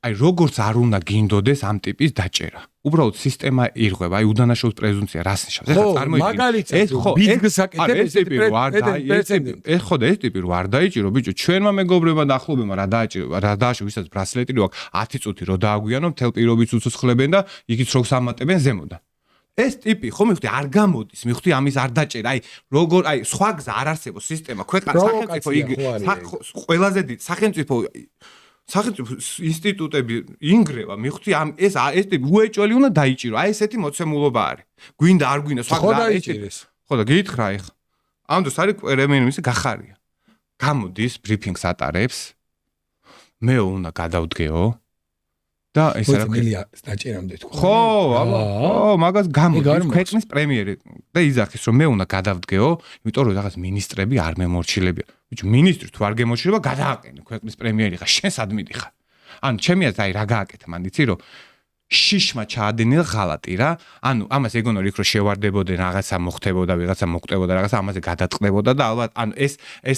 აი როგორც არ უნდა გინდოდეს ამ ტიპის დაჭერა. უბრალოდ სისტემა ირღვევა, აი უდანაშაულობის პრეზუმპცია რას ნიშნავს? ეხლა წარმოიდგინე. ეს ხო, ბიძგს აკეთებს ეს ხო და ეს ტიპი რო არ დაიჭირო, ბიჭო, ჩვენმა მეგობრებმა და ახლობლებმა რა დააჭირო, რა დააშო, ვისაც ბრასლეტი რო აქვს 10 წუთი რო დააგვიანო, მთელ პირობით უცოცხლებენ და იქით როგს ამატებენ ზემოდან. ეს ტიპი ხო მივხვდი არ გამოდის, მივხვდი ამის არ დაჭერა, აი როგორ აი სხვა გზა არ არსებობს სისტემა, ქვეყანა სახელმწიფო იგი ყველაზე დიდი სახელმწიფო ინსტიტუტები ინგრევა, მივხვდი ამ ეს ტიპი უეჭველი უნდა დაიჭირო, აი ესეთი მოცემულობა არის. გვინდა არ გვინდა სხვა გზა დაიჭირეს. ხო და გითხრა ეხლა. ამ დროს არის პრემიერ-მინისტრი გახარია. გამოდის ბრიფინგს ატარებს. მე უნდა გადავდგეო. და ეს რა მილია დაჭერამდე თქვა. ხო, აბა, მაგას გამოდის ქვეყნის პრემიერი და იძახის რომ მე უნდა გადავდგეო, იმიტომ რომ რაღაც მინისტრები არ მემორჩილებია. ბიჭო, მინისტრი თუ არ გემორჩილება, გადააყენე ქვეყნის პრემიერი ხარ, შენ სად მიდიხარ? ანუ ჩემი აზრით აი რა გააკეთა მან იცი რომ შიშმა ჩაადენილა ღალატი რა. ანუ ამას ეგონო იქ რომ შევარდებოდნენ, რაღაცა მოხდებოდა, ვიღაცა მოხდებოდა, რაღაცა ამაზე გადაწყდებოდა და ალბათ ანუ ეს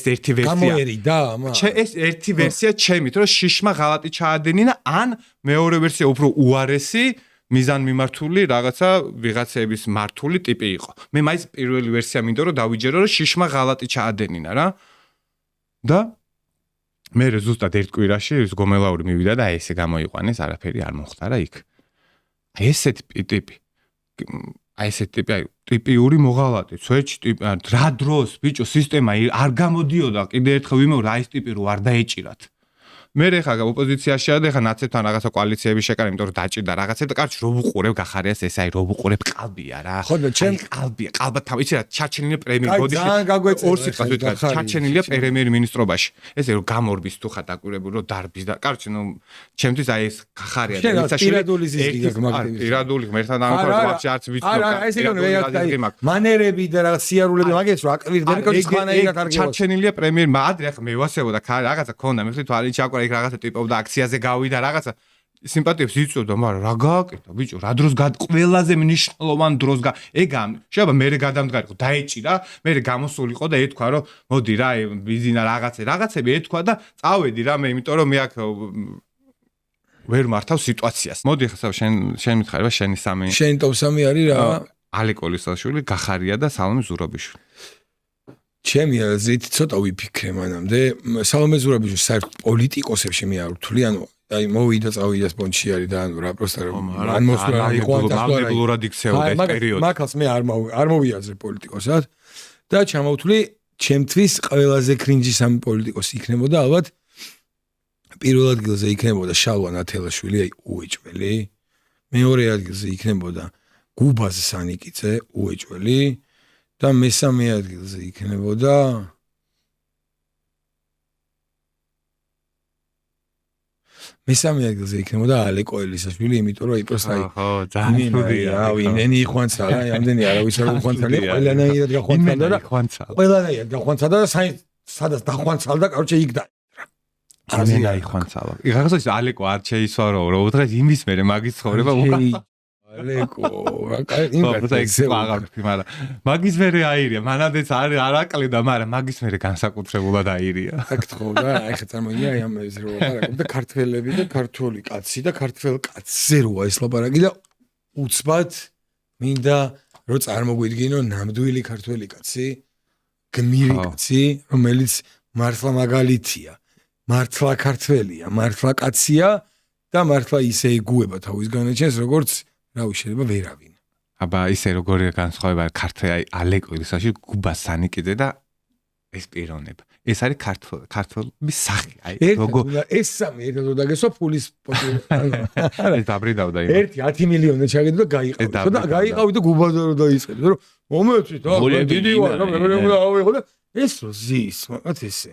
ერთი ვერსია. გამოერიდა ამა. ეს ერთი ვერსია ჩემით რომ შიშმა ღალატი ჩაადენინა, ან მეორე ვერსია უფრო უარესი მიზანმიმართული რაღაცა ვიღაცების მართული ტიპი იყო. მე მაინც პირველი ვერსია მინდო რომ დავიჯერო რომ შიშმა ღალატი ჩაადენინა რა. და მე ზუსტად ერთ კვირაში ეს გომელაური მივიდა და ესე გამოიყვანეს, არაფერი არ მოხდა რა იქ. აი ესეთი ტიპი. აი ესეთი ტიპი, აი ტიპიური მოღალატე, ცვეჩი ტიპი, რა დროს ბიჭო სისტემა არ გამოდიოდა, კიდე ერთხელ ვიმეორე, აი ეს ტიპი რო არ დაეჭირათ. მე ხა ოპოზიციაშია და ხა ნაცებთან რაღაცა კოალიციები შეკარა, იმიტომ რომ დაჭირდა რაღაცა და კარჩ რო ვუყურებ გახარიას ეს აი რო ვუყურებ ყალბია რა. ხო და ჩემ ყალბია, ყალბად თავი იცი რა, ჩარჩენილია პრემიერ ბოდიში. ორ სიტყვას ვიტყვი, ჩარჩენილია პრემიერ მინისტრობაში. ესე რომ გამორბის თუ ხა დაკვირებული რომ დარბის და კარჩ ნუ ჩემთვის აი ეს გახარია და იცაში პირადული ზიზგი მაგდები. პირადული ღმერთთან დამოკიდებული არც ვიცნობ. არა, ეს იქნება აი მანერები და რაღაც სიარულები მაგეს რო აკტივირდება, კაცი ხანაირად არ გევა. ჩარჩენილია პრემიერ ადრე ხა მე ვასებოდა რაღაცა ქონდა, მე ხდი თვალი ჩაკვრა იქ რაღაცა ტიპობდა აქციაზე გავიდა რაღაცა სიმპათიებს იწვევდა, მაგრამ რა გააკეთა ბიჭო, რა დროს ყველაზე მნიშვნელოვან დროს ეგა შეიძლება მე გადამდგარიყო, დაეჭირა, მე გამოსულიყო და ეთქვა რომ მოდი რა, ბიზინა რაღაცები ეთქვა და წავედი რა მე, იმიტომ რომ მე აქ ვერ მართავ სიტუაციას. მოდი ხა შენ მითხარება შენი სამი. შენ ტოპ-3 არის რა? ალე კოლისაშვილი, გახარია და სალომე ზურაბიშვილი. ჩემი აზრით ცოტა ვიფიქრე მანამდე, სალომე ზურაბიშვილი საერთოდ პოლიტიკოსებში მე არ ვთვლი, ანუ აი მოვიდა წავიდა სპონჩი არის და ანუ რა პროსტა ან მოსვლა იყო ან მაგებლურად იქცეოდა ეს პერიოდი. მაგას მე არ მოვიაზრე პოლიტიკოსად და ჩამოვთვლი ჩემთვის ყველაზე კრინჯი სამი პოლიტიკოსი იქნებოდა ალბათ პირველ ადგილზე იქნებოდა შალვა ნათელაშვილი, აი უეჭველი. მეორე ადგილზე იქნებოდა გუბაზ სანიკიძე, უეჭველი. და მესამე ადგილზე იქნებოდა ალე კოელისაშვილი, იმიტომ რომ იპროსა ხო, ძალიან ხუდია. ვინენი იხვანცალა, ამდენი არავის არ უხვანცალა, ყველანაირად გახვანცალა და ყველანაირად გახვანცალა და სადაც დახვანცალდა, კაროჩე იქ და ამენა იხვანცალა. რაღაცა ის ალეკო არ შეისვარო, რომ უდღეს იმის მერე მაგის ცხოვრება უკან ალეკო, მაგის მერე აირია, მანამდეც არ აკლიდა, მაგრამ მაგის მერე განსაკუთრებულად აირია. ფაქტ ხო და აი ხა წარმოიდგინე აი ამ ეს რო ლაპარაკობ და ქართველები და ქართული კაცი და ქართველ კაცზე როა ეს ლაპარაკი და უცბად მინდა რომ წარმოგვიდგინო ნამდვილი ქართველი კაცი, გმირი კაცი, რომელიც მართლა მაგალითია, მართლა ქართველია, მართლა კაცია და მართლა ისე იგუება თავის განაჩენს, როგორც რავი შეიძლება ვერავინ. აბა ისე როგორია განსხვავება ქართველი ალეკოილისაში გუბას სანიკიძე და ეს პიროვნება. ეს არის ქართველების სახე. აი როგორ ეს სამი ერთად დაგესვა ფულის ეს დაბრიდავდა იმ. ერთი 10 მილიონი ჩაგედო და გაიყავი. და გაიყავი და გუბაზარო დაიწყებს, რომ მომეწვით, დიდი ვარ, და ეს რო ზის, მაგათ ესე.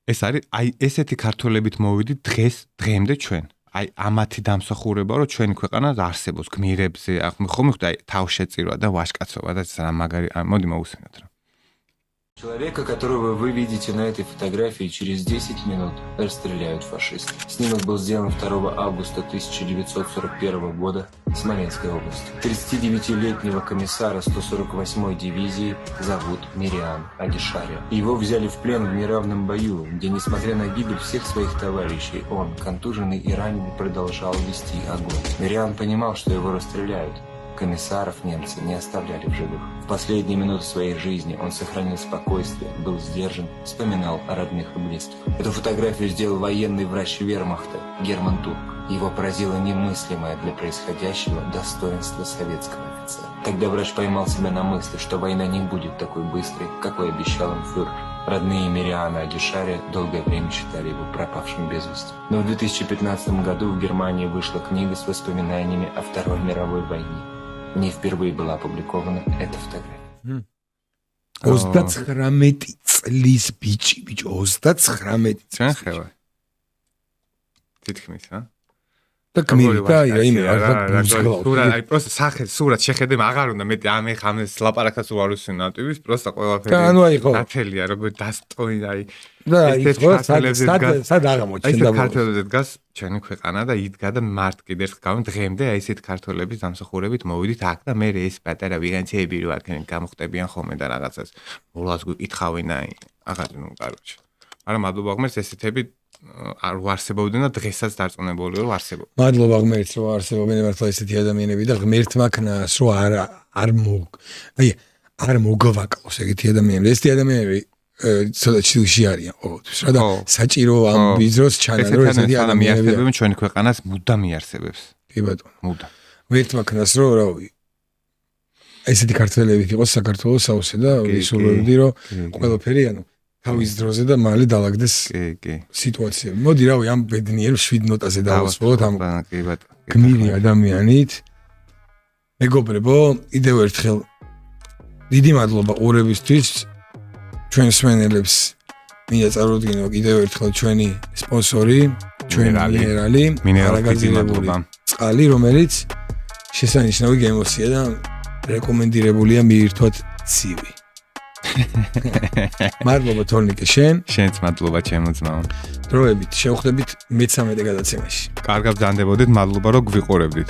ეს არის აი ესეთი ქართველებით მოვიდით დღემდე ჩვენ. აი ამათი დამსახურება რომ ჩვენი ქვეყანა არსებობს გმირებზე, ხო მიხვდა აი თავშეწირვა და ვაჟკაცობა და რა მაგარი მოდი მოусმინოთ რა. Человека, которого вы видите на этой фотографии, через 10 минут расстреляют фашисты. Снимок был сделан 2 августа 1941 года в Смоленской области. 39-летнего комиссара 148-й дивизии зовут Мириан Адишаря. Его взяли в плен в неравном бою, где, несмотря на гибель всех своих товарищей, он, контуженный и раненый, продолжал вести огонь. Мириан понимал, что его расстреляют. Комиссаров немцы не оставляли в живых. В последние минуты своей жизни он сохранил спокойствие, был сдержан, вспоминал о родных и близких. Эту фотографию сделал военный врач вермахта Герман Турк. Его поразило немыслимое для происходящего достоинство советского офицера. Тогда врач поймал себя на мысли, что война не будет такой быстрой, какой обещал им фюрер. Родные Мириана Адишаря долгое время считали его пропавшим без вести. Но в 2015 году в Германии вышла книга с воспоминаниями о Второй мировой войне. В ней впервые была опубликована эта фотография. 39 წლის ბიჭი, 39 ჩვენ ხევა. თითქმის, ა? და გმირდა იმე არა სურა, აი პროსტა სახე სურათ შეხედე აღარ უნდა მეტი ამე ხამეს ლაპარაკას უარ უსვენატივის, პროსტა ყველაფერი. და ანუ აი ხო. ნათელია, როგორ დასტოი, აი. და ის ხო სად აღმოჩნდა. აი ქართველებზე დგას ჩვენი ქვეყანა და იდგა და მართ კიდე ერთხელ გავიმ დღემდე აი ესეთ ქართველების დამსახურებით მოვიდით აქ და მე ეს პატარა ვიღანცეები რო აქ გამოხტებიან ხოლმე და რაღაცას. ბოლოს გვიკითხავენ აი აღარ ნუ კაროჩე. არა მადლობა ღმერთს ესეთები არ ვარსებობდნენ და დღესაც დარწმუნებული ვარ ვარსებობ. მადლობა ღმერთს რომ არსებობენ მართლა ესეთი ადამიანები და ღმერთმა ქნას რომ არ მოგვაკლოს ეგეთი ადამიანები. ესეთი ადამიანები ცოტა ჩილში არიან ყოველთვის რა და საჭირო ამ ბიზნეს ჩანა რომ ესეთი ადამიანები მიარსებებენ ჩვენი ქვეყანას მუდამ მიარსებებს. კი ბატონო. მუდამ. ღმერთმა ქნას რომ რავი ესეთი ქართველები იყოს საქართველოს საოცე და ვისურვებდი რომ ყველაფერი ანუ თავის დროზე და მალე დაალაგდეს სიტუაციები. მოდი რავი ამ ბედნიერ 7 ნოტაზე დავასრულოთ ამ გმირი ადამიანით. მეგობრებო, კიდევ ერთხელ დიდი მადლობა ყურებისთვის. ჩვენ სვენელებს მინდა წარუდგინო კიდევ ერთხელ ჩვენი სპონსორი, ჩვენი მინერალი, წყალი, რომელიც შესანიშნავი გემოსია და რეკომენდირებულია მიირთვათ ცივი. მადლობა თორნიკე შენც მადლობა ჩემო ძმაო. დროებით შევხვდებით მე-13 გადაცემაში. კარგად ბრძანდებოდით, მადლობა რომ გვიყურებდით.